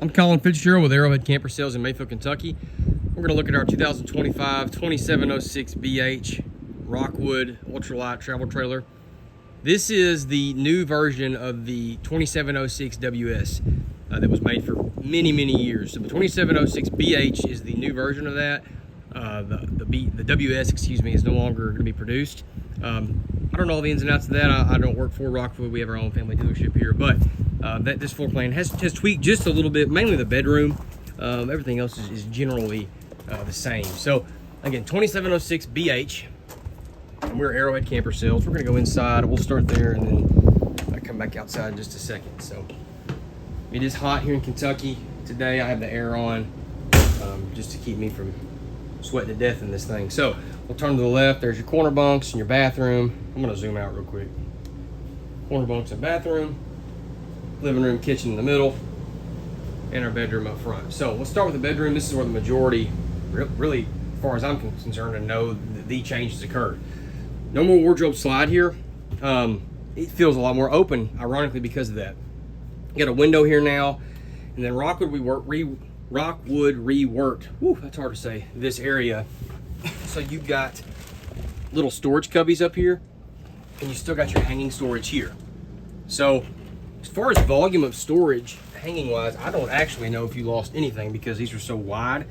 I'm Colin Fitzgerald with Arrowhead Camper Sales in Mayfield, Kentucky. We're going to look at our 2025 2706 BH Rockwood Ultra-Lite travel trailer. This is the new version of the 2706 WS that was made for many, many years. So the 2706 BH is the new version of that. The WS, excuse me, is no longer going to be produced. I don't know all the ins and outs of that. I don't work for Rockwood. We have our own family dealership here, but this floor plan has tweaked just a little bit, mainly the bedroom. Everything else is generally the same. So again, 2706 BH, and we're Arrowhead Camper Sales. We're gonna go inside. We'll start there and then I come back outside in just a second. So it is hot here in Kentucky today. I have the air on just to keep me from sweating to death in this thing. So we'll turn to the left. There's your corner bunks and your bathroom. I'm gonna zoom out real quick. Corner bunks and bathroom, living room, kitchen in the middle, and our bedroom up front. So let's start with the bedroom. This is where the majority, really, as far as I'm concerned, and know the changes occurred. No more wardrobe slide here. It feels a lot more open, ironically, because of that. You got a window here now, and then Rockwood reworked. Whew, that's hard to say. This area, so you've got little storage cubbies up here, and you still got your hanging storage here. So as far as volume of storage, hanging wise, I don't actually know if you lost anything because these are so wide.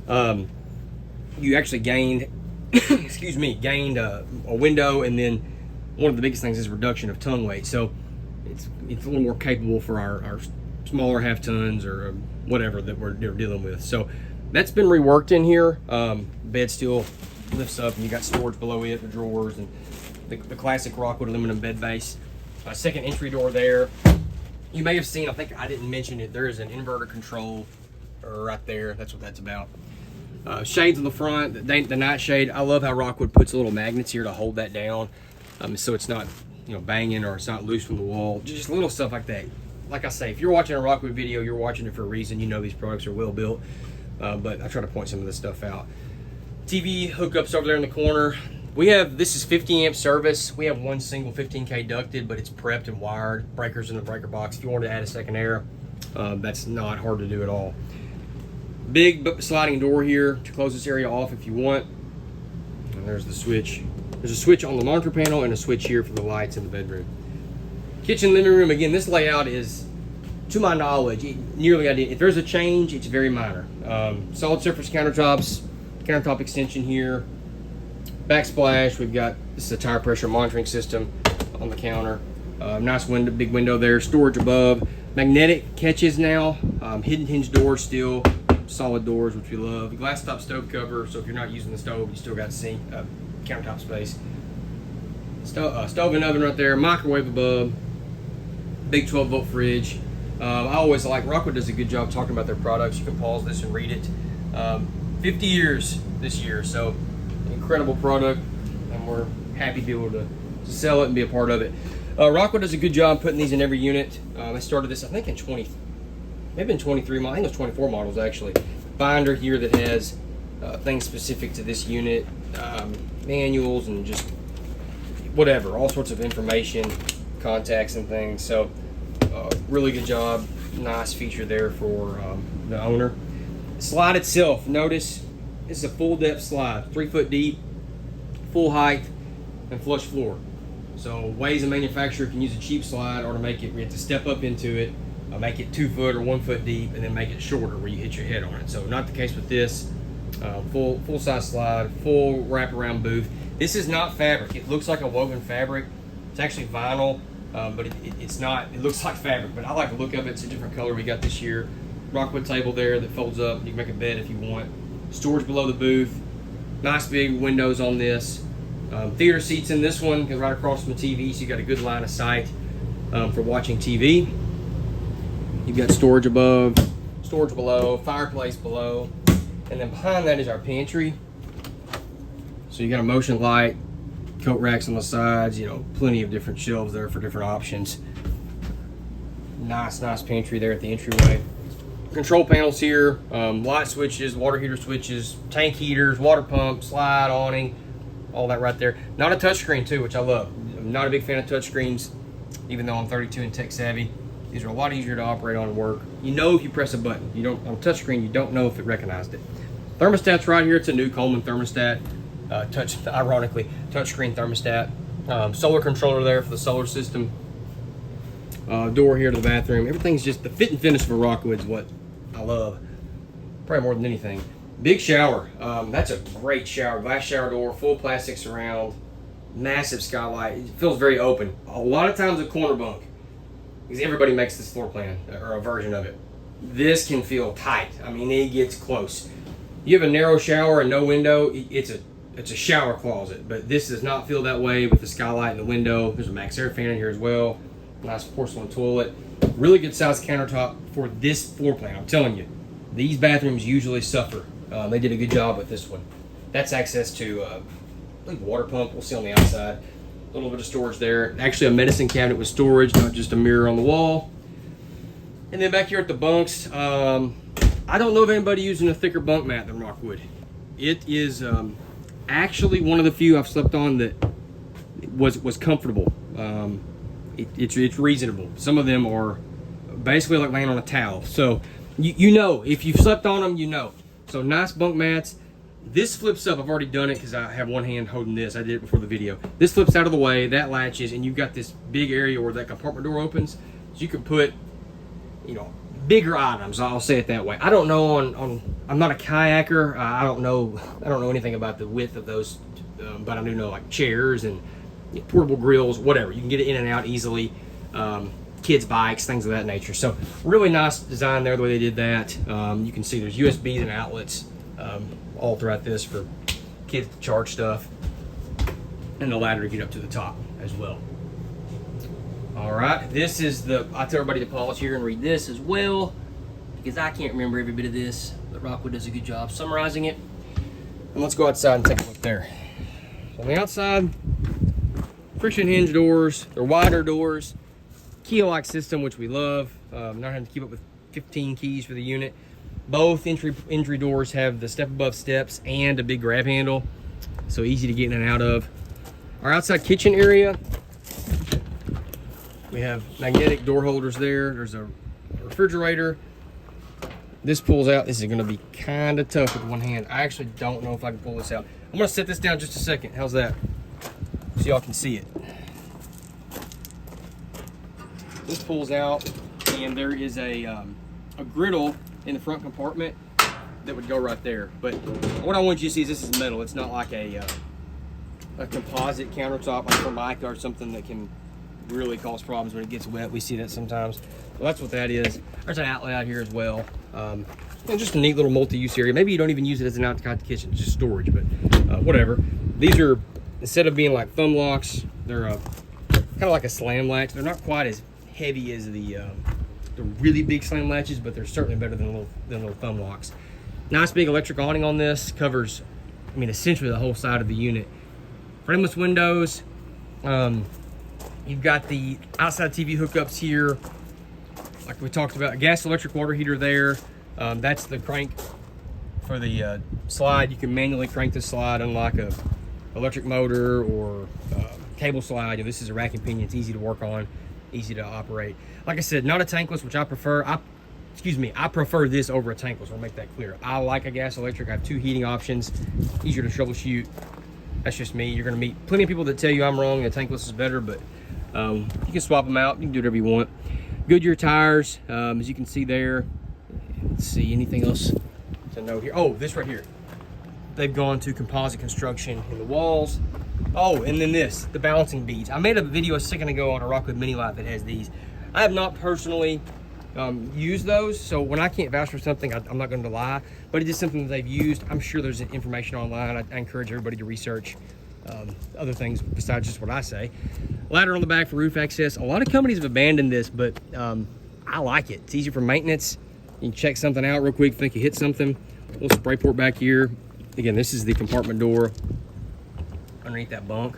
You actually gained, excuse me, gained a window, and then one of the biggest things is reduction of tongue weight. So it's a little more capable for our smaller half tons or whatever that we're dealing with. So that's been reworked in here. Bed still lifts up, and you got storage below it, the drawers, and the classic Rockwood aluminum bed base. Second entry door there. You may have seen, I think I didn't mention it, there is an inverter control right there. That's what that's about. Shades on the front, the night shade. I love how Rockwood puts little magnets here to hold that down, so it's not, banging, or it's not loose from the wall. Just little stuff like that. Like I say, if you're watching a Rockwood video, you're watching it for a reason. You know these products are well built, but I try to point some of this stuff out. TV hookups over there in the corner. This is 50 amp service. We have one single 15K ducted, but it's prepped and wired. Breakers in the breaker box. If you wanted to add a second air, that's not hard to do at all. Big sliding door here to close this area off if you want. And there's the switch. There's a switch on the monitor panel and a switch here for the lights in the bedroom. Kitchen, living room. Again, this layout is, to my knowledge, nearly identical. If there's a change, it's very minor. Solid surface countertops, countertop extension here. Backsplash, we've got, this is a tire pressure monitoring system on the counter. Nice window, big window there. Storage above. Magnetic catches now. Hidden hinge doors still. Solid doors, which we love. Glass top stove cover, so if you're not using the stove, you still got sink, countertop space. Stove and oven right there. Microwave above. Big 12-volt fridge. I always like, Rockwood does a good job talking about their products. You can pause this and read it. 50 years this year, so incredible product, and we're happy to be able to sell it and be a part of it. Rockwood does a good job putting these in every unit. They started this, I think, in 23 models. I think it was 24 models actually. Binder here that has things specific to this unit, manuals and just whatever, all sorts of information, contacts and things. So really good job. Nice feature there for the owner. Slide itself, notice this is a full depth slide, 3 foot deep, full height, and flush floor. So ways a manufacturer can use a cheap slide, or to make it, we have to step up into it, make it 2 foot or 1 foot deep, and then make it shorter where you hit your head on it. So not the case with this. Full size slide, full wraparound booth. This is not fabric. It looks like a woven fabric. It's actually vinyl, but it's not. It looks like fabric, but I like the look of it. It's a different color we got this year. Rockwood table there that folds up. You can make a bed if you want. Storage below the booth. Nice big windows on this. Theater seats in this one, right across from the TV, so you got a good line of sight for watching TV. You've got storage above, storage below, fireplace below, and then behind that is our pantry. So you got a motion light, coat racks on the sides, plenty of different shelves there for different options. Nice pantry there at the entryway. Control panels here, light switches, water heater switches, tank heaters, water pump, slide, awning, all that right there. Not a touchscreen too, which I love. I'm not a big fan of touchscreens, even though I'm 32 and tech savvy. These are a lot easier to operate on and work. You know if you press a button. You don't on touchscreen. You don't know if it recognized it. Thermostat's right here. It's a new Coleman thermostat. Ironically, touchscreen thermostat. Solar controller there for the solar system. Door here to the bathroom. Everything's just the fit and finish of a Rockwood's what I love. Probably more than anything. Big shower. That's a great shower. Glass shower door, full plastic surround, massive skylight. It feels very open. A lot of times a corner bunk, because everybody makes this floor plan or a version of it. This can feel tight. I mean, it gets close. You have a narrow shower and no window. It's a shower closet, but this does not feel that way with the skylight and the window. There's a max air fan in here as well. Nice porcelain toilet. Really good size countertop for this floor plan. I'm telling you, these bathrooms usually suffer. They did a good job with this one. That's access to I think water pump. We'll see on the outside. A little bit of storage there. Actually, a medicine cabinet with storage, not just a mirror on the wall. And then back here at the bunks, I don't know of anybody using a thicker bunk mat than Rockwood. It is actually one of the few I've slept on that was comfortable. It's reasonable. Some of them are basically like laying on a towel. So you know, if you've slept on them, you know. So nice bunk mats. This flips up. I've already done it because I have one hand holding this. I did it before the video. This flips out of the way. That latches, and you've got this big area where that compartment door opens. So you can put, you know, bigger items. I'll say it that way. I don't know on I'm not a kayaker. I don't know anything about the width of those, but I do know like chairs and portable grills, whatever. You can get it in and out easily. Kids' bikes, things of that nature. So really nice design there the way they did that. You can see there's USBs and outlets all throughout this for kids to charge stuff, and the ladder to get up to the top as well. All right, this is I tell everybody to pause here and read this as well, because I can't remember every bit of this, but Rockwood does a good job summarizing it. And let's go outside and take a look there. So on the outside, friction hinge doors. They're wider doors. Key-lock system, which we love. Not having to keep up with 15 keys for the unit. Both entry doors have the step above steps and a big grab handle, so easy to get in and out of. Our outside kitchen area, we have magnetic door holders there. There's a refrigerator. This pulls out. This is going to be kind of tough with one hand. I actually don't know if I can pull this out. I'm going to set this down just a second. How's that? So y'all can see it. This pulls out, and there is a griddle in the front compartment that would go right there. But what I want you to see is this is metal. It's not like a composite countertop like Formica or something that can really cause problems when it gets wet. We see that sometimes. So that's what that is. There's an outlet out here as well. And just a neat little multi-use area. Maybe you don't even use it as an outside kitchen, it's just storage, but whatever. These are, instead of being like thumb locks, they're kind of like a slam latch. They're not quite as heavy as the really big slam latches, but they're certainly better than little thumb locks. Nice big electric awning on this. Covers, I mean, essentially the whole side of the unit. Frameless windows. You've got the outside TV hookups here, like we talked about. A gas electric water heater there. That's the crank for the slide. You can manually crank the slide, unlike a electric motor or cable slide. You know, this is a rack and pinion. It's easy to work on, easy to operate. Like I said, not a tankless, which I prefer. I prefer this over a tankless. I'll make that clear. I like a gas electric. I have two heating options, easier to troubleshoot. That's just me. You're going to meet plenty of people that tell you I'm wrong and a tankless is better, but you can swap them out. You can do whatever you want. Goodyear tires, as you can see there. Let's see, anything else to note here? Oh, this right here. They've gone to composite construction in the walls. Oh, and then this, the balancing beads. I made a video a second ago on a Rockwood Mini-Lite that has these. I have not personally used those, so when I can't vouch for something, I'm not going to lie, but it is something that they've used. I'm sure there's information online. I encourage everybody to research other things besides just what I say. Ladder on the back for roof access. A lot of companies have abandoned this, but I like it. It's easy for maintenance. You can check something out real quick, think you hit something. A little spray port back here. Again, this is the compartment door underneath that bunk.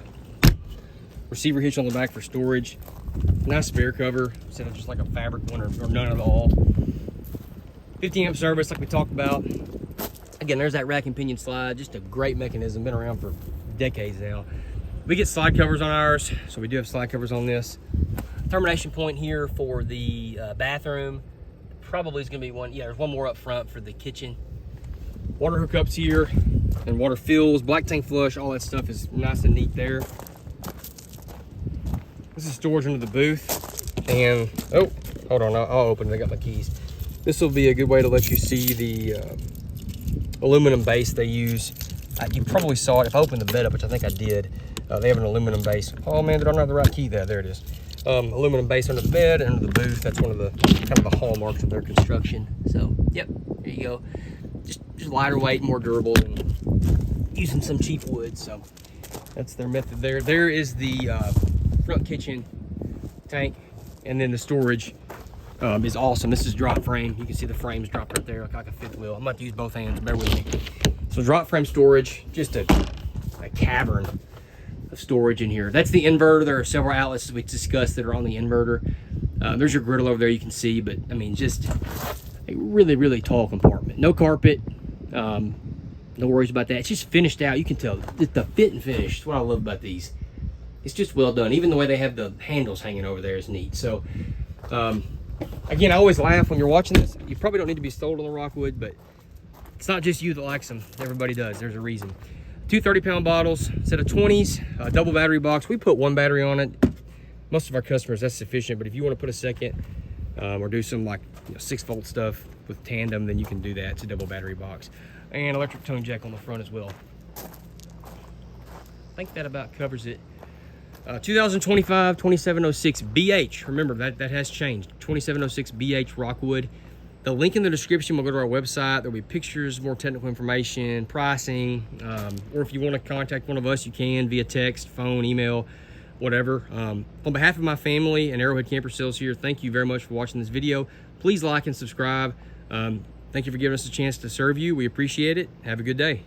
Receiver hitch on the back for storage. Nice spare cover instead of just like a fabric one or none at all. 50 amp service like we talked about. Again, there's that rack and pinion slide. Just a great mechanism, been around for decades now. We get slide covers on ours, so we do have slide covers on this. termination point here for the bathroom. Probably is going to be one. Yeah, there's one more up front for the kitchen. Water hookups here and water fills, black tank flush, all that stuff is nice and neat there. This is storage under the booth. And, oh, hold on, I'll open it. I got my keys. This will be a good way to let you see the aluminum base they use. You probably saw it if I opened the bed up, which I think I did. They have an aluminum base. Oh man, did I not have the right key there? There it is. Aluminum base under the bed and under the booth. That's one of the kind of the hallmarks of their construction. So, yep, there you go. Just lighter weight, more durable than using some cheap wood. So that's their method there. There is the front kitchen tank, and then the storage is awesome. This is drop frame. You can see the frames dropped right there like a fifth wheel. I'm about to use both hands, bear with me. So drop frame storage, just a cavern of storage in here. That's the inverter. There are several outlets we discussed that are on the inverter. There's your griddle over there you can see, but I mean, just a really, really tall compartment. No carpet, no worries about that. It's just finished out. You can tell the fit and finish. That's what I love about these. It's just well done. Even the way they have the handles hanging over there is neat. So, again, I always laugh when you're watching this. You probably don't need to be sold on the Rockwood, but it's not just you that likes them. Everybody does. There's a reason. Two 30-pound bottles, set of 20s, double battery box. We put one battery on it. Most of our customers, that's sufficient. But if you want to put a second or do some like 6-volt stuff with tandem, then you can do that. It's a double battery box. And electric tone jack on the front as well. I think that about covers it. 2025 2706 BH. Remember, that has changed. 2706 BH Rockwood. The link in the description will go to our website. There'll be pictures, more technical information, pricing, or if you want to contact one of us, you can via text, phone, email, whatever. On behalf of my family and Arrowhead Camper Sales here, thank you very much for watching this video. Please like and subscribe. Thank you for giving us a chance to serve you. We appreciate it. Have a good day.